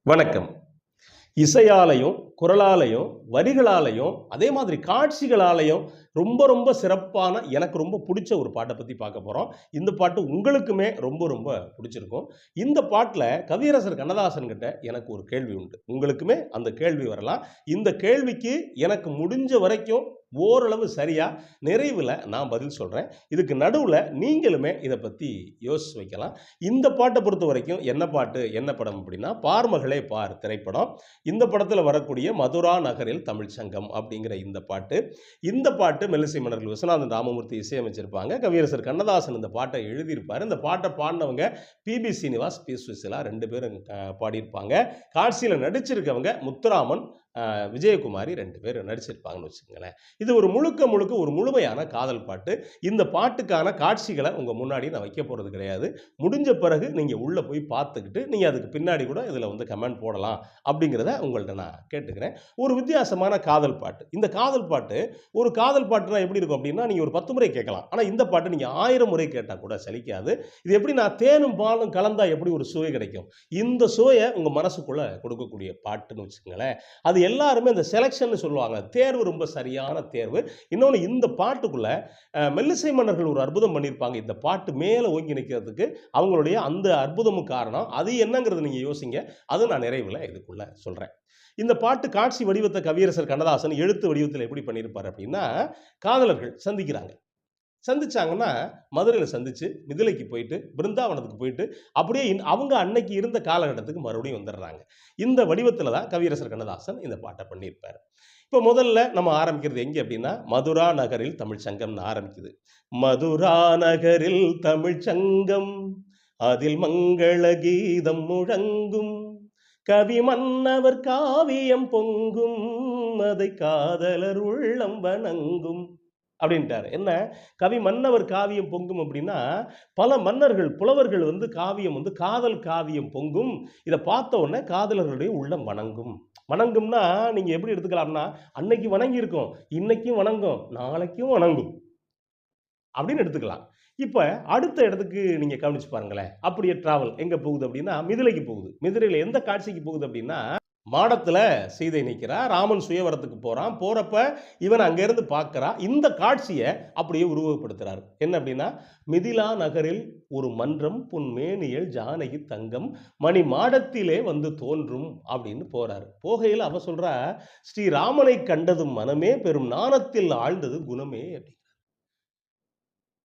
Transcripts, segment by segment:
வணக்கம். இசையாலையும், குரலாலையும், வரிகளாலையும், அதே மாதிரி காட்சிகளாலையும் ரொம்ப ரொம்ப சிறப்பான எனக்கு ரொம்ப புடிச்ச ஒரு பாட்ட பத்தி பார்க்க போறோம். இந்த பாட்டு உங்களுக்குமே ரொம்ப ரொம்ப புடிச்சிருக்கும். இந்த பாட்டுல கவியரசர் கண்ணதாசன் கிட்ட எனக்கு ஒரு கேள்வி உண்டு. உங்களுக்குமே அந்த கேள்வி வரலாம். இந்த கேள்விக்கு எனக்கு முடிஞ்ச வரைக்கும் ஓரளவு சரியா, நிறைவுல நான் பதில் சொல்றேன். இதுக்கு நடுவுல நீங்களுமே இத பத்தி யோசிச்சு வைக்கலாம். இந்த பாட்ட பொறுத்தவரைக்கும் என்ன பாட்டு, என்ன படம் அப்படின்னா, "பார் மகளே பார்" திரைப்படம். இந்த படத்துல வரக்கூடிய "மதுரா நகரில் தமிழ்ச் சங்கம்" அப்படிங்கிற இந்த பாட்டு. இந்த பாட்டு மெல்லிசை மன்னர்கள் விஸ்வநாதன் ராமமூர்த்தி இசையமைச்சிருப்பாங்க. கவியரசர் கண்ணதாசன் இந்த பாட்ட எழுதியிருப்பாரு. இந்த பாட்ட பாடுனவங்க பி.பி. சீனிவாஸ், பி. சுசீலா 2 பேரும் பாடியிருப்பாங்க. காட்சியில நடிச்சிருக்கவங்க முத்துராமன், விஜயகுமாரி 2 பேர் நடிச்சிருப்பாங்கன்னு வச்சுக்கங்களேன். இது ஒரு முழுக்க முழுக்க ஒரு முழுமையான காதல் பாட்டு. இந்த பாட்டுக்கான காட்சிகள உங்க முன்னாடி நான் வைக்க போறது கிடையாது. முடிஞ்ச பிறகு நீங்க உள்ள போய் பார்த்துக்கிட்டு, நீங்க அதுக்கு பின்னாடி கூட இதுல வந்து கமெண்ட் போடலாம் அப்படிங்கிறத உங்கள்ட்ட நான் கேட்டுக்கிறேன். ஒரு வித்தியாசமான காதல் பாட்டு. இந்த காதல் பாட்டு ஒரு காதல் பாட்டுனா எப்படி இருக்கும் அப்படின்னா, நீங்க ஒரு 10 முறை கேட்கலாம். ஆனா இந்த பாட்டு நீங்க 1000 முறை கேட்டா கூட சலிக்காது. இது எப்படின்னா தேனும் பாலும் கலந்தா எப்படி ஒரு சுவை கிடைக்கும். இந்த சுவைய உங்க மனசுக்குள்ள கொடுக்கக்கூடிய பாட்டுன்னு வச்சுக்கங்களேன். அது எல்லாருமே அந்த செலக்ஷன்னு சொல்லுவாங்க. தேர்வு ரொம்ப சரியான தேர்வு. இன்னொன்னு இந்த பாட்டுக்குள்ள மெல்லிசை மன்னர்கள் ஒரு அற்புதம் பண்ணியிருப்பாங்க. இந்த பாட்டு மேல ஓங்கி நிற்கிறதுக்கு அவங்களுடைய அந்த அற்புதமும் காரணம். அது என்னங்கிறத நீங்க யோசிங்க. அது நான் நிறைவுல இதுக்குள்ள சொல்றேன். இந்த பாட்டு காட்சி வடிவத்த கவியரசர் கண்ணதாசன் எழுத்து வடிவத்தில எப்படி பண்ணியிருப்பாரு அப்படின்னா, காதலர்கள் சந்திக்கிறாங்க. சந்திச்சாங்கன்னா, மதுரையில சந்திச்சு, மிதிலைக்கு போயிட்டு, பிருந்தாவனத்துக்கு போயிட்டு, அப்படியே அவங்க அன்னைக்கு இருந்த காலகட்டத்துக்கு மறுபடியும் வந்துடுறாங்க. இந்த வடிவத்தில தான் கவியரசர் கண்ணதாசன் இந்த பாட்ட பண்ணியிருப்பாரு. இப்ப முதல்ல நம்ம ஆரம்பிக்கிறது எங்க அப்படின்னா, "மதுரா நகரில் தமிழ்ச் சங்கம்னு" ஆரம்பிக்குது. "மதுரா நகரில் தமிழ்ச் சங்கம், அதில் மங்கள கீதம் முழங்கும். கவி மன்னவர் காவியம் பொங்கும், அதை காதலர் உள்ளம் வணங்கும்." அப்படின்ட்டாரு. என்ன கவி மன்னவர் காவியம் பொங்கும் அப்படின்னா, பல மன்னர்கள், புலவர்கள் வந்து காவியம் வந்து காதல் காவியம் பொங்கும். இத பார்த்த உடனே காதலர்களுடைய உள்ளம் வணங்கும். வணங்கும்னா, நீங்க எப்படி எடுத்துக்கலாம்னா, அன்னைக்கு வணங்கியிருக்கும், இன்னைக்கும் வணங்கும், நாளைக்கும் வணங்கும். அப்படின்னு எடுத்துக்கலாம். இப்ப அடுத்த இடத்துக்கு நீங்க கவனிச்சு பாருங்களேன். அப்படியே டிராவல் எங்க போகுது அப்படின்னா, மிதிலைக்கு போகுது. மிதிலையில எந்த காட்சிக்கு போகுது அப்படின்னா, மாடத்துல சீதை நிக்கிறா. ராமன் சுயவரத்துக்கு போறான். போறப்ப இவன் அங்கேருந்து பார்க்கிறான். இந்த காட்சிய அப்படியே உருவகப்படுத்துறாரு. என்ன அப்படின்னா, "மிதிலா நகரில் ஒரு மன்றம் பொன்மேனியள் ஜானகி தங்கம் மணி மாடத்திலே வந்து தோன்றும்" அப்படின்னு போறாரு. போகையில அவ சொல்றா, "ஸ்ரீராமனைக் கண்டதும் மனமே பெரும் நாணத்தில் ஆழ்ந்தது குணமே" அப்படி.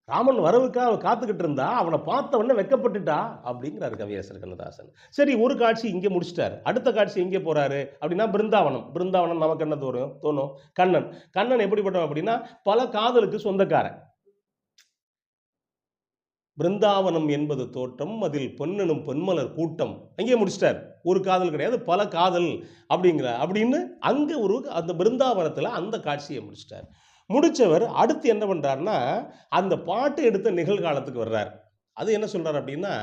ராமன் வரவுக்காக அவ காத்துக்கிட்டு இருந்தா, அவன பார்த்த உடனே வெட்கப்பட்டுட்டா அப்படிங்கிறாரு கவியரசர் கண்ணதாசன். சரி ஒரு காட்சி இங்க முடிச்சுட்டாரு. அடுத்த காட்சி எங்கே போறாரு அப்படின்னா பிருந்தாவனம். பிருந்தாவனம் நமக்கு என்ன தோணும்? கண்ணன். கண்ணன் எப்படிப்பட்டவன் அப்படின்னா, பல காதலுக்கு சொந்தக்காரன். பிருந்தாவனம் என்பது தோற்றம், அதில் பொன்னெனும் பொன்மலர் கூட்டம். அங்கேயே முடிச்சுட்டார். ஒரு காதல் கிடையாது, பல காதல் அப்படின்னு அங்க அந்த பிருந்தாவனத்துல அந்த காட்சிய முடிச்சுட்டார். முடிச்சவர் அடுத்து என்ன பண்றாருன்னா, அந்த பாட்டு எடுத்த நிகழ்காலத்துக்கு வர்றார். அது என்ன சொல்றாரு அப்படின்னா,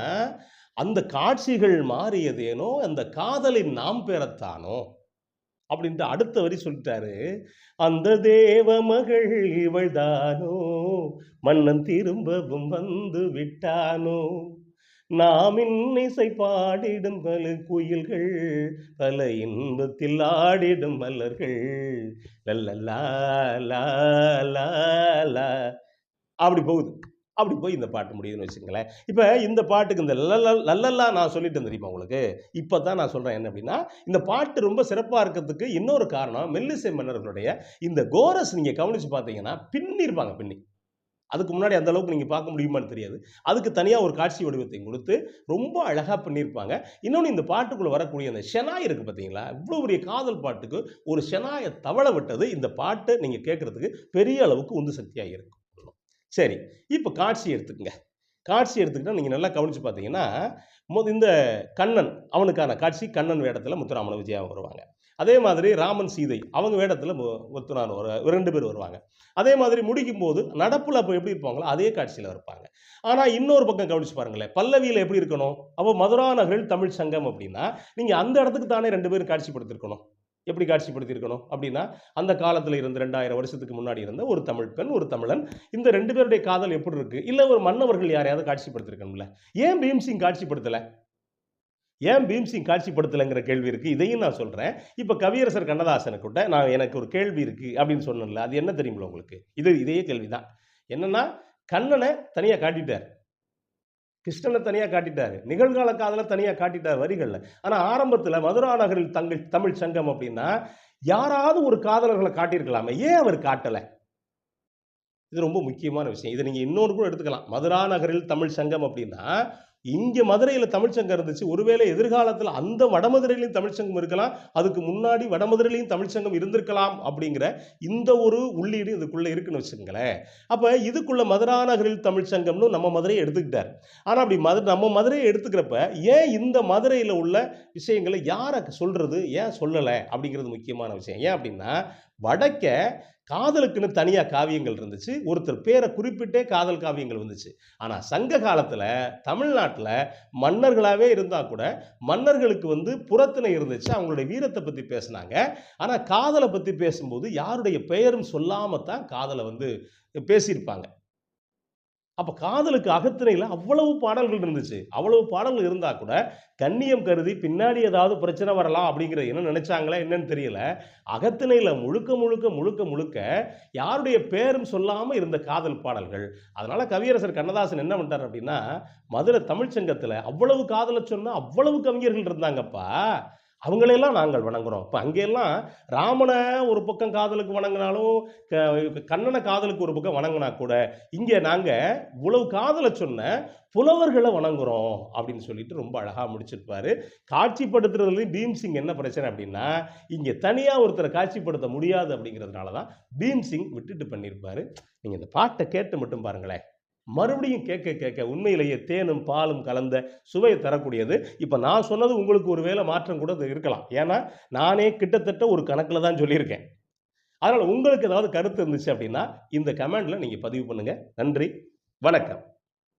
"அந்த காட்சிகள் மாறியதேனோ, அந்த காதலின் நாம் பெறத்தானோ" அப்படின்ட்டு அடுத்த வரி சொல்லிட்டாரு. "அந்த தேவ மகள் இவள்தானோ, மன்னன் திரும்பவும் வந்து விட்டானோ, நாம் இன்னிசை பாடிடும் பல குயில்கள், பல இன்பத்தில் ஆடிடும் மலர்கள், லல்லலா லா லா லா" அப்படி போகுது. அப்படி போய் இந்த பாட்டு முடியுதுன்னு வச்சுக்கங்களேன். இப்ப இந்த பாட்டுக்கு இந்த லல்லல்லா நான் சொல்லிட்டேன் தெரியுமா உங்களுக்கு? இப்ப தான் நான் சொல்றேன் என்ன அப்படின்னா, இந்த பாட்டு ரொம்ப சிறப்பா இருக்கிறதுக்கு இன்னொரு காரணம், மெல்லிசை மன்னர்களுடைய இந்த கோரஸ் நீங்க கவனிச்சு பார்த்தீங்கன்னா, பின்னிருப்பாங்க பின்னி. அதுக்கு முன்னாடி அந்த அளவுக்கு நீங்க பார்க்க முடியுமான்னு தெரியாது. அதுக்கு தனியா ஒரு காட்சி வடிவத்தை கொடுத்து, ரொம்ப அழகா பண்ணியிருப்பாங்க. இன்னொன்னு இந்த பாட்டுக்குள்ள வரக்கூடிய அந்த ஷெனாய் இருக்கு பார்த்தீங்களா? இவ்வளோ பெரிய காதல் பாட்டுக்கு ஒரு ஷெனாய தவள விட்டது, இந்த பாட்ட நீங்க கேட்கறதுக்கு பெரிய அளவுக்கு உந்து சக்தியா இருக்கும். சரி, இப்ப காட்சி எடுத்துக்கங்க. காட்சி எடுத்துக்கிட்டா நீங்க நல்லா கவனிச்சு பார்த்தீங்கன்னா, இந்த கண்ணன் அவனுக்கான காட்சி கண்ணன் வேடத்துல முத்துராமனும் விஜயாவும் வருவாங்க. அதே மாதிரி ராமன், சீதை அவங்க வேடத்துல முத்துராமன் 2 பேர் வருவாங்க. அதே மாதிரி முடிக்கும்போது நடப்புல அப்ப எப்படி இருப்பாங்களோ அதே காட்சியில இருப்பாங்க. ஆனா இன்னொரு பக்கம் கவனிச்சு பாருங்களேன். பல்லவியில எப்படி இருக்கணும்? அப்ப "மதுரா நகரில் தமிழ்ச் சங்கம்" அப்படின்னா, நீங்க அந்த இடத்துக்கு தானே 2 பேரும் காட்சிப்படுத்தியிருக்கணும். எப்படி காட்சிப்படுத்தியிருக்கணும் அப்படின்னா, அந்த காலத்துல இருந்த 2000 வருஷத்துக்கு முன்னாடி இருந்த ஒரு தமிழ் பெண், ஒரு தமிழன். இந்த 2 பேருடைய காதல் எப்படி இருக்கு? இல்ல ஒரு மன்னவர்கள் யாரையாவது காட்சிப்படுத்தியிருக்கணும்ல. ஏன் பீம்சிங் காட்சிப்படுத்தல? ஏன் பீம்சிங் காட்சிப்படுத்தலைங்கிற கேள்வி இருக்கு. இதையும் நான் சொல்றேன். இப்ப கவியரசர் கண்ணதாசனுக்கிட்ட நான் எனக்கு ஒரு கேள்வி இருக்கு அப்படின்னு சொன்னேன்ல. அது என்ன தெரியுங்களா உங்களுக்கு? இதே கேள்வி தான். என்னன்னா, கண்ணன தனியா காட்டிட்டார். கிருஷ்ணன தனியா காட்டிட்டாரு. நிகழ்கால காதல தனியா காட்டிட்டார் வரிகள்ல. ஆனா ஆரம்பத்துல மதுரா நகரில் தமிழ் சங்கம் அப்படின்னா, யாராவது ஒரு காதலர்கள காட்டியிருக்கலாமே. ஏன் அவர் காட்டல? இது ரொம்ப முக்கியமான விஷயம். இத நீங்க இன்னொரு கூட எடுத்துக்கலாம். மதுரா நகரில் தமிழ் சங்கம் அப்படின்னா, இங்க மதுரையில தமிழ்ச் சங்கம் இருந்துச்சு. ஒருவேளை எதிர்காலத்துல அந்த வடமதுரையிலயும் தமிழ்ச் சங்கம் இருக்கலாம். அதுக்கு முன்னாடி வடமதுரையிலயும் தமிழ்ச் சங்கம் இருந்திருக்கலாம் அப்படிங்கிற இந்த ஒரு உள்ளீடு இதுக்குள்ள இருக்குன்னு வச்சுக்கங்களேன். அப்ப இதுக்குள்ள மதுரா நகரில் தமிழ்ச் சங்கம்னு நம்ம மதுரைய எடுத்துக்கிட்டாரு. ஆனா அப்படி நம்ம மதுரைய எடுத்துக்கிறப்ப, ஏன் இந்த மதுரையில உள்ள விஷயங்கள யார சொல்றது? ஏன் சொல்லல? அப்படிங்கிறது முக்கியமான விஷயம். ஏன் அப்படின்னா, வடக்க காதலுக்குன்னு தனியா காவியங்கள் இருந்துச்சு. ஒருத்தர் பேர குறிப்பிட்டே காதல் காவியங்கள் வந்துச்சு. ஆனா சங்க காலத்துல தமிழ்நாட்டுல மன்னர்களாவே இருந்தா கூட, மன்னர்களுக்கு புறத்திணை இருந்துச்சு. அவங்களுடைய வீரத்த பத்தி பேசுனாங்க. ஆனா காதல பத்தி பேசும்போது யாருடைய பெயரும் சொல்லாம தான் காதல பேசியிருப்பாங்க. அப்ப காதலுக்கு அகத்திணையில அவ்வளவு பாடல்கள் இருந்துச்சு. அவ்வளவு பாடல்கள் இருந்தா கூட, கண்ணியம் கருதி பின்னாடி ஏதாவது பிரச்சனை வரலாம் அப்படிங்கிற என்ன நினைச்சாங்களா என்னன்னு தெரியல. அகத்திணையில முழுக்க யாருடைய பேரும் சொல்லாம இருந்த காதல் பாடல்கள். அதனால கவியரசர் கண்ணதாசன் என்ன பண்ணிட்டார் அப்படின்னா, மதுரை தமிழ்ச் சங்கத்துல அவ்வளவு காதல சொன்னா அவ்வளவு கவிஞர்கள் இருந்தாங்கப்பா. அவங்களையெல்லாம் நாங்கள் வணங்குறோம். இப்ப அங்கெல்லாம் ராமன ஒரு பக்கம் காதலுக்கு வணங்குனாலும், கண்ணன காதலுக்கு ஒரு பக்கம் வணங்குனா கூட, இங்க நாங்க இவ்வளவு காதல சொன்ன புலவர்கள வணங்குறோம் அப்படின்னு சொல்லிட்டு ரொம்ப அழகா முடிச்சிருப்பாரு. காட்சிப்படுத்துறதுலயும் பீம்சிங் என்ன பிரச்சனை அப்படின்னா, இங்க தனியா ஒருத்தர காட்சிப்படுத்த முடியாது அப்படிங்கிறதுனால தான் பீம்சிங் விட்டுட்டு பண்ணியிருப்பாரு. நீங்க இந்த பாட்ட கேட்டு மட்டும் பாருங்களேன். மறுபடியும் கேட்க உண்மையிலேயே தேனும் பாலும் கலந்த சுவையை தரக்கூடியது. இப்ப நான் சொன்னது உங்களுக்கு ஒரு வேளை மாற்றம் கூட இருக்கலாம். ஏன்னா, நானே கிட்டத்தட்ட ஒரு கணக்குல தான் சொல்லியிருக்கேன். அதனால உங்களுக்கு ஏதாவது கருத்து இருந்துச்சு அப்படின்னா, இந்த கமெண்ட்ல நீங்க பதிவு பண்ணுங்க. நன்றி. வணக்கம்.